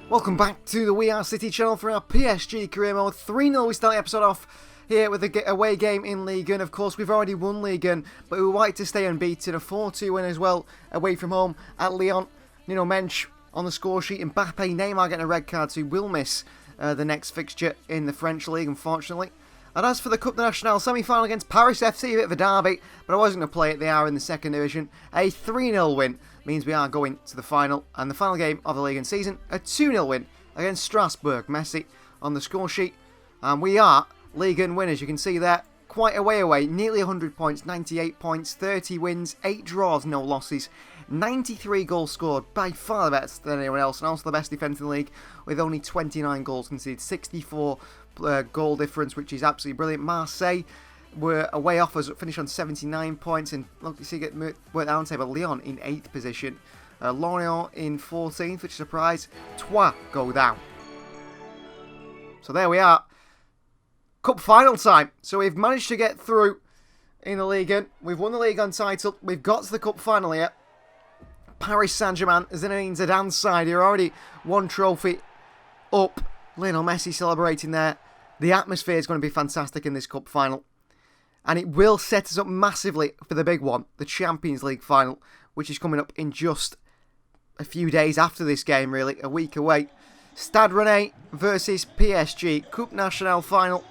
Welcome back to the We Are City channel for our PSG career mode. 3-0 we start the episode off here with the away game in Ligue 1. Of course, we've already won Ligue 1, but we would like to stay unbeaten. A 4-2 win as well away from home at Lyon. Nuno Mensch on the score sheet. Mbappe, Neymar getting a red card, so he will miss the next fixture in the French League, unfortunately. And as for the Coupe Nationale semi-final against Paris FC, a bit of a derby, but I wasn't going to play it. They are in the second division. A 3-0 win means we are going to the final. And the final game of the Ligue 1 season, a 2-0 win against Strasbourg. Messi on the score sheet. And we are Ligue 1 winners. You can see there, quite a way away. Nearly 100 points, 98 points, 30 wins, 8 draws, no losses. 93 goals scored, by far the best than anyone else, and also the best defence in the league with only 29 goals conceded, 64 goal difference, which is absolutely brilliant. Marseille were away off us, finished on 79 points, and look, you see, get worked down table. Lyon in 8th position, Lorient in 14th, which is a surprise. Troyes go down. So there we are, cup final time. So we've managed to get through in the Ligue 1. We've won the Ligue 1 title. We've got to the cup final here. Paris Saint-Germain, Zinedine Zidane's side. You're already one trophy up. Lionel Messi celebrating there. The atmosphere is going to be fantastic in this cup final. And it will set us up massively for the big one, the Champions League final, which is coming up in just a few days after this game, really, a week away. Stade Rennais versus PSG, Coupe Nationale final.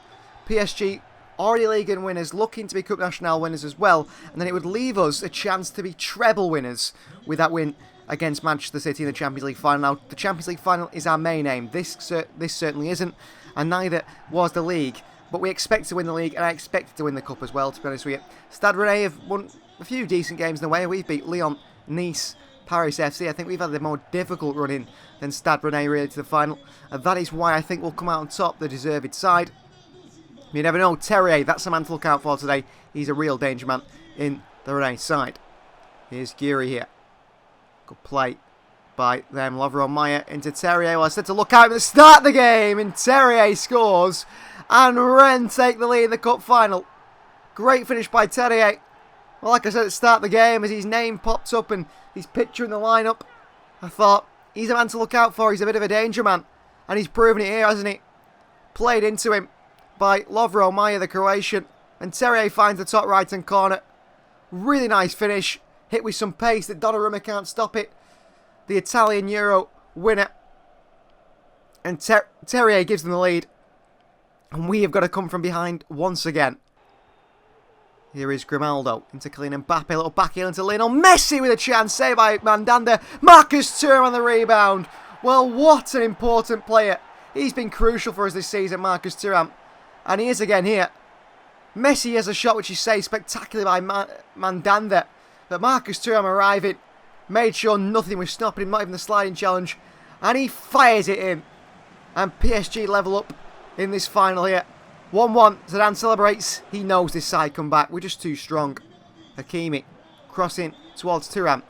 PSG already Ligue 1 winners, looking to be Coupe Nationale winners as well. And then it would leave us a chance to be treble winners with that win against Manchester City in the Champions League final. Now, the Champions League final is our main aim. This certainly isn't, and neither was the league. But we expect to win the league, and I expect to win the cup as well, to be honest with you. Stade Rennais have won a few decent games in the way. We've beat Lyon, Nice, Paris FC. I think we've had the more difficult run-in than Stade Rennais really to the final. And that is why I think we'll come out on top, the deserved side. You never know. Terrier, that's a man to look out for today. He's a real danger man in the Rennais side. Here's Guiri here. Good play by them. Lovro Meyer into Terrier. Well, I said to look out at the start of the game, and Terrier scores. And Rennes take the lead in the cup final. Great finish by Terrier. Well, like I said at the start of the game, as his name popped up and his picture in the lineup, I thought, he's a man to look out for. He's a bit of a danger man. And he's proven it here, hasn't he? Played into him by Lovro Meyer, the Croatian. And Terrier finds the top right-hand corner. Really nice finish. Hit with some pace that Donnarumma can't stop it. The Italian Euro winner. And Terrier gives them the lead. And we have got to come from behind once again. Here is Grimaldo into Kylian Mbappe. A little back heel into Lionel Messi with a chance. Saved by Mandanda. Marcus Thuram on the rebound. Well, what an important player. He's been crucial for us this season, Marcus Thuram. And he is again here. Messi has a shot which is saved spectacularly by Mandanda. But Marcus Thuram arriving. Made sure nothing was stopping him, not even the sliding challenge. And he fires it in. And PSG level up in this final here. 1-1. Zidane celebrates. He knows this side come back. We're just too strong. Hakimi crossing towards Thuram.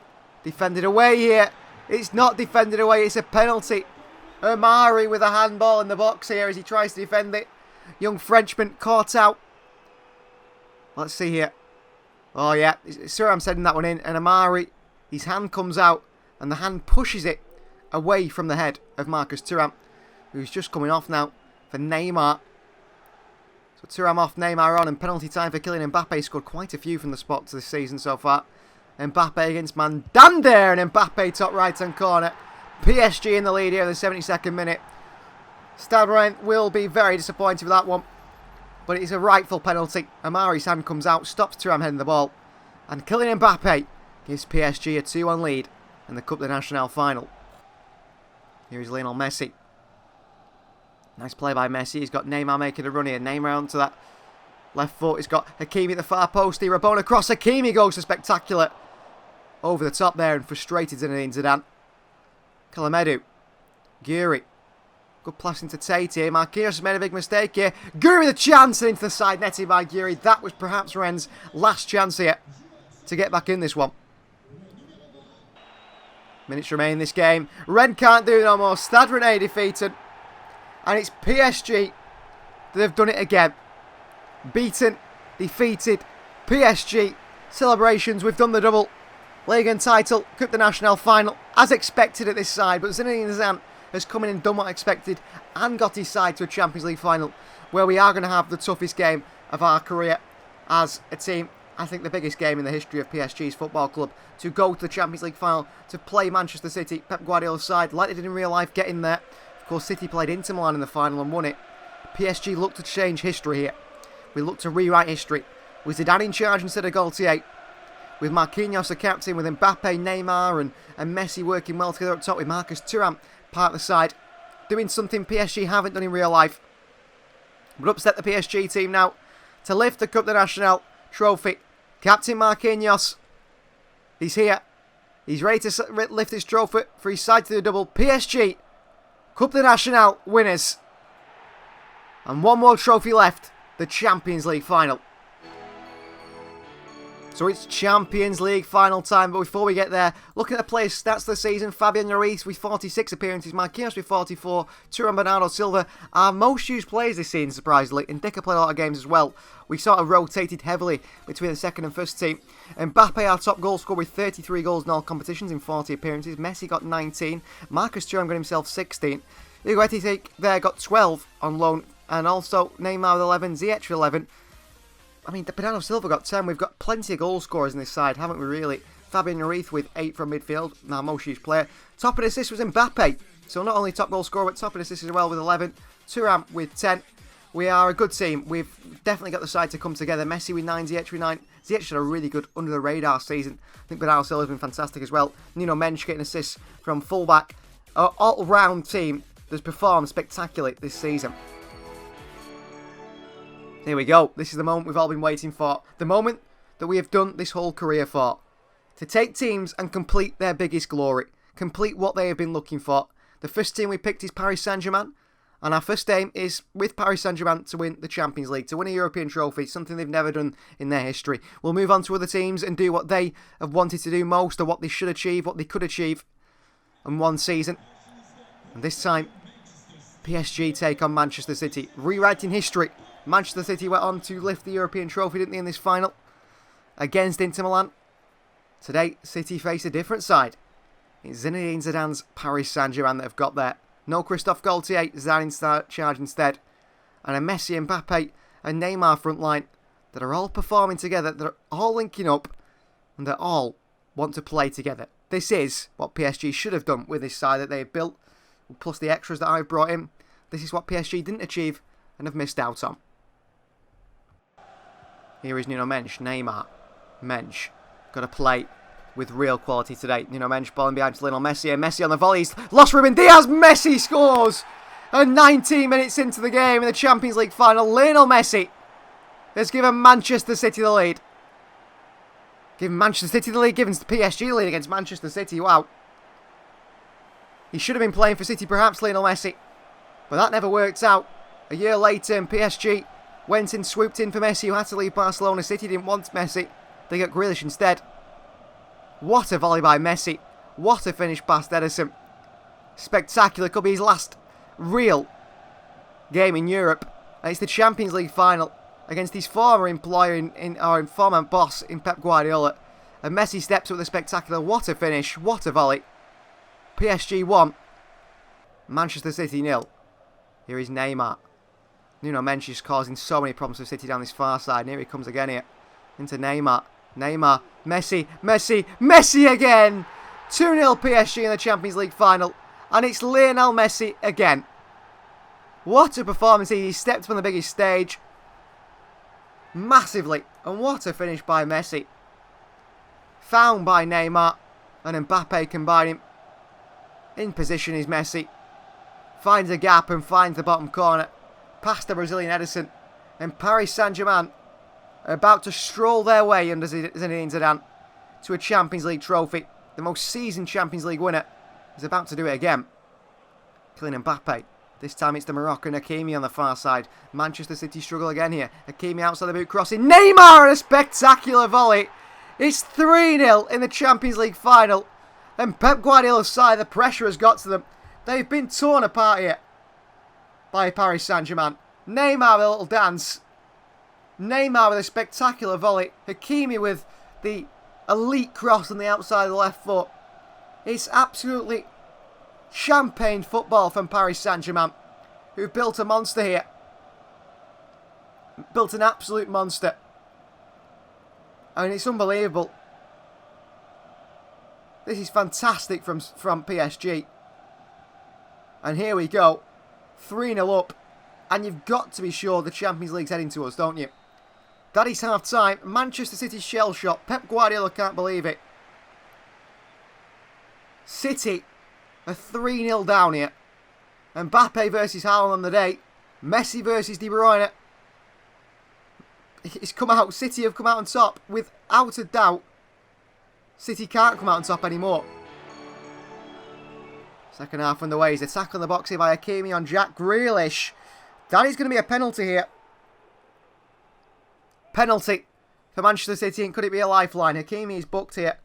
Defended away here. It's not defended away. It's a penalty. Omari with a handball in the box here as he tries to defend it. Young Frenchman caught out. Let's see here. Oh yeah. Thuram sending that one in. And Omari, his hand comes out. And the hand pushes it away from the head of Marcus Thuram, who's just coming off now for Neymar. So Thuram off, Neymar on, and penalty time for Kylian Mbappe. Scored quite a few from the spots this season so far. Mbappe against Mandanda, and Mbappe top right-hand corner. PSG in the lead here in the 72nd minute. Stade Rennais will be very disappointed with that one. But it's a rightful penalty. Amari's hand comes out, stops Thuram heading the ball. And Kylian Mbappe gives PSG a 2-1 lead in the Coupe de Nationale final. Here is Lionel Messi. Nice play by Messi. He's got Neymar making a run here. Neymar onto that left foot. He's got Hakimi at the far post here. Rabona cross. Hakimi goes to spectacular. Over the top there and frustrated Zinedine Zidane. Kalamedu. Guiri. Good pass into Tate here. Marquinhos has made a big mistake here. Guiri with a chance into the side. Netted by Guiri. That was perhaps Rennes' last chance here to get back in this one. Minutes remain in this game. Rennes can't do no more. Stade Rennais defeated. And it's PSG that have done it again. Beaten, defeated, PSG. Celebrations, we've done the double. Ligue 1 title, Coupe de Nationale final, as expected at this side. But Zinedine Zidane has come in and done what I expected and got his side to a Champions League final where we are going to have the toughest game of our career as a team. I think the biggest game in the history of PSG's football club, to go to the Champions League final, to play Manchester City, Pep Guardiola's side, like they did in real life, getting there. Of course, City played Inter Milan in the final and won it. PSG looked to change history here. We looked to rewrite history. With Zidane in charge instead of Gaultier, with Marquinhos the captain, with Mbappe, Neymar and Messi working well together up top, with Marcus Thuram part of the side, doing something PSG haven't done in real life. But upset the PSG team now to lift the Coupe de National trophy. Captain Marquinhos, he's here. He's ready to lift this trophy for his side to the double. PSG, Coupe de National winners. And one more trophy left, the Champions League final. So it's Champions League final time, but before we get there, looking at the players' stats this season, Fabian Ruiz with 46 appearances, Marquinhos with 44, Thuram, Bernardo Silva, our most used players this season, surprisingly, and Dicker played a lot of games as well. We sort of rotated heavily between the second and first team. Mbappe, our top goal scorer with 33 goals in all competitions in 40 appearances, Messi got 19, Marcus Thuram got himself 16, Hugo Ettinger there got 12 on loan, and also Neymar with 11, Ziyech with 11. I mean, Bernardo Silva got 10. We've got plenty of goal scorers in this side, haven't we, really? Fabian Ruiz with 8 from midfield, our most used player. Top in assists was Mbappe. So not only top goal scorer, but top in assists as well with 11. Thuram with 10. We are a good team. We've definitely got the side to come together. Messi with 9, Ziyech with 9. Ziyech had a really good under-the-radar season. I think Bernardo Silva has been fantastic as well. Nuno Mendes getting assists from fullback. Our all-round team that's performed spectacularly this season. Here we go. This is the moment we've all been waiting for. The moment that we have done this whole career for. To take teams and complete their biggest glory. Complete what they have been looking for. The first team we picked is Paris Saint-Germain. And our first aim is, with Paris Saint-Germain, to win the Champions League. To win a European trophy. Something they've never done in their history. We'll move on to other teams and do what they have wanted to do most. Or what they should achieve. What they could achieve in one season. And this time, PSG take on Manchester City. Rewriting history. Manchester City went on to lift the European trophy, didn't they, in this final? Against Inter Milan. Today, City face a different side. It's Zinedine Zidane's Paris Saint-Germain that have got there. No Christophe Gaultier, Zidane in charge instead. And a Messi, Mbappe and Neymar front line that are all performing together, that are all linking up, and that all want to play together. This is what PSG should have done with this side that they have built, plus the extras that I've brought in. This is what PSG didn't achieve and have missed out on. Here is Nuno Mendes, Neymar, Mendes, got to play with real quality today. Nuno Mendes balling behind to Lionel Messi, and Messi on the volleys, lost Ruben Diaz, Messi scores! And 19 minutes into the game in the Champions League final, Lionel Messi has given Manchester City the lead. Giving Manchester City the lead, giving PSG the lead against Manchester City, wow. He should have been playing for City perhaps, Lionel Messi, but that never worked out. A year later, PSG went and swooped in for Messi, who had to leave Barcelona. City didn't want Messi. They got Grealish instead. What a volley by Messi. What a finish past Ederson. Spectacular. Could be his last real game in Europe. And it's the Champions League final against his former employer, or former boss in Pep Guardiola. And Messi steps up with a spectacular. What a finish. What a volley. PSG 1. Manchester City 0. Here is Neymar. Nuno Mendes is causing so many problems for City down this far side. And here he comes again here. Into Neymar. Neymar. Messi. Messi. Messi again. 2-0 PSG in the Champions League final. And it's Lionel Messi again. What a performance. He stepped on the biggest stage. Massively. And what a finish by Messi. Found by Neymar. And Mbappe combining. In position is Messi. Finds a gap and finds the bottom corner. Past the Brazilian Ederson. And Paris Saint-Germain are about to stroll their way under Zinedine Zidane to a Champions League trophy. The most seasoned Champions League winner is about to do it again. Kylian Mbappe. This time it's the Moroccan Hakimi on the far side. Manchester City struggle again here. Hakimi outside the boot crossing. Neymar and a spectacular volley. It's 3-0 in the Champions League final. And Pep Guardiola's side, the pressure has got to them. They've been torn apart here by Paris Saint-Germain. Neymar with a little dance. Neymar with a spectacular volley. Hakimi with the elite cross on the outside of the left foot. It's absolutely Champagne football from Paris Saint-Germain, who built a monster here. Built an absolute monster. I mean, it's unbelievable. This is fantastic from PSG. And here we go. 3-0 up. And you've got to be sure the Champions League's heading to us, don't you? That is half-time. Manchester City's shell shot. Pep Guardiola can't believe it. City are 3-0 down here. Mbappe versus Haaland on the day. Messi versus De Bruyne. It's come out. City have come out on top. Without a doubt, City can't come out on top anymore. Second half on the way. He's a tackle in the box here by Hakimi on Jack Grealish. That is going to be a penalty here. Penalty for Manchester City, and could it be a lifeline? Hakimi is booked here.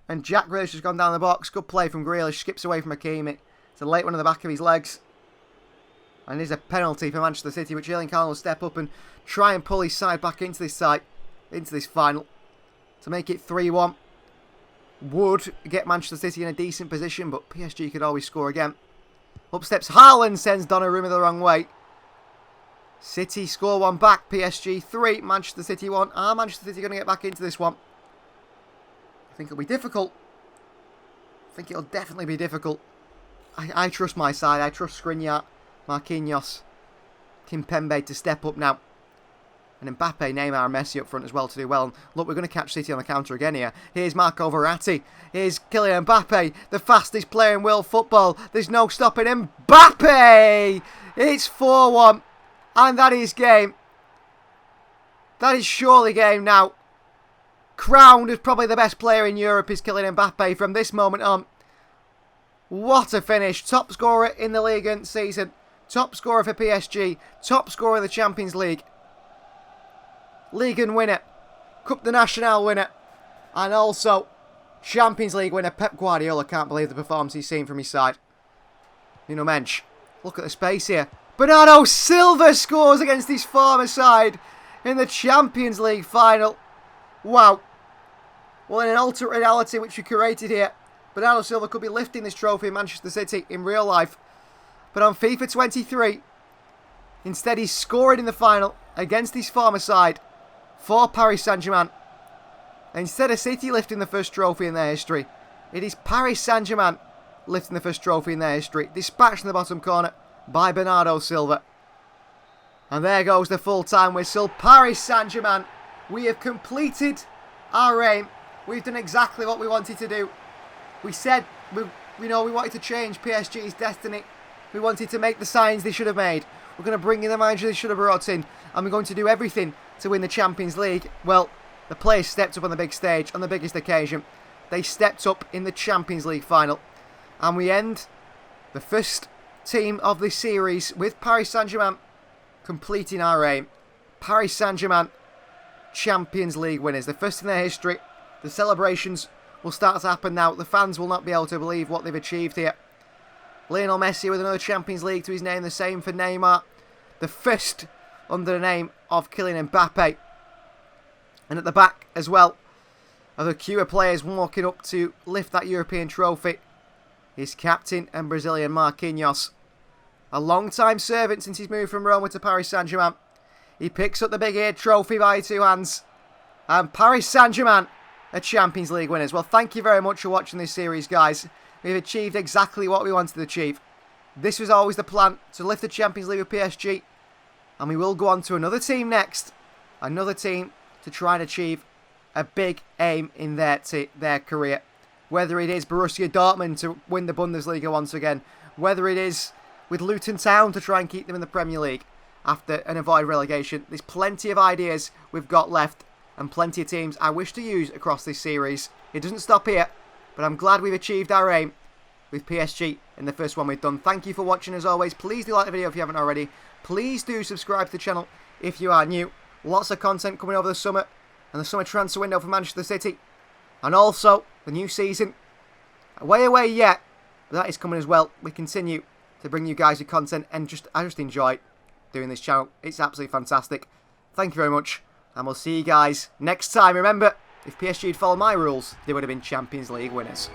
And Jack Grealish has gone down the box. Good play from Grealish. Skips away from Hakimi. It's a late one on the back of his legs. And there's a penalty for Manchester City, which Erling Haaland will step up and try and pull his side back into this final to make it 3-1. Would get Manchester City in a decent position, but PSG could always score again. Up steps Haaland, sends Donnarumma the wrong way. City score one back. PSG 3, Manchester City 1. Are Manchester City going to get back into this one? I think it'll be difficult. I think it'll definitely be difficult. I trust my side. I trust Skriniar, Marquinhos, Kimpembe to step up now. And Mbappe, Neymar and Messi up front as well to do well. And look, we're going to catch City on the counter again here. Here's Marco Verratti. Here's Kylian Mbappe, the fastest player in world football. There's no stopping him. Mbappe! It's 4-1. And that is game. That is surely game now. Crowned as probably the best player in Europe is Kylian Mbappe from this moment on. What a finish. Top scorer in the league season. Top scorer for PSG. Top scorer in the Champions League. Ligue 1 winner. Coupe de National winner. And also Champions League winner. Pep Guardiola can't believe the performance he's seen from his side. You know, mensch. Look at the space here. Bernardo Silva scores against his former side in the Champions League final. Wow. Well, in an alternate reality which we created here, Bernardo Silva could be lifting this trophy in Manchester City in real life. But on FIFA 23, instead he's scoring in the final against his former side for Paris Saint-Germain. Instead of City lifting the first trophy in their history, it is Paris Saint-Germain lifting the first trophy in their history. Dispatched in the bottom corner by Bernardo Silva. And there goes the full-time whistle. Paris Saint-Germain, we have completed our aim. We've done exactly what we wanted to do. We said we wanted to change PSG's destiny. We wanted to make the signs they should have made. We're going to bring in the manager they should have brought in. And we're going to do everything to win the Champions League. Well, the players stepped up on the big stage, on the biggest occasion. They stepped up in the Champions League final. And we end the first team of this series with Paris Saint-Germain completing our aim. Paris Saint-Germain Champions League winners. The first in their history. The celebrations will start to happen now. The fans will not be able to believe what they've achieved here. Lionel Messi with another Champions League to his name. The same for Neymar. The first under the name of Kylian Mbappe. And at the back as well are the queue of players walking up to lift that European trophy. His captain and Brazilian Marquinhos. A long-time servant since he's moved from Roma to Paris Saint-Germain. He picks up the big-eared trophy by two hands. And Paris Saint-Germain are Champions League winners. Well, thank you very much for watching this series, guys. We've achieved exactly what we wanted to achieve. This was always the plan, to lift the Champions League with PSG. And we will go on to another team next. Another team to try and achieve a big aim in their career. Whether it is Borussia Dortmund to win the Bundesliga once again. Whether it is with Luton Town to try and keep them in the Premier League after and avoid relegation. There's plenty of ideas we've got left. And plenty of teams I wish to use across this series. It doesn't stop here. But I'm glad we've achieved our aim with PSG in the first one we've done. Thank you for watching as always. Please do like the video if you haven't already. Please do subscribe to the channel if you are new. Lots of content coming over the summer. And the summer transfer window for Manchester City. And also the new season. Way away yet. But that is coming as well. We continue to bring you guys with content. And I just enjoy doing this channel. It's absolutely fantastic. Thank you very much. And we'll see you guys next time. Remember, if PSG had followed my rules, they would have been Champions League winners.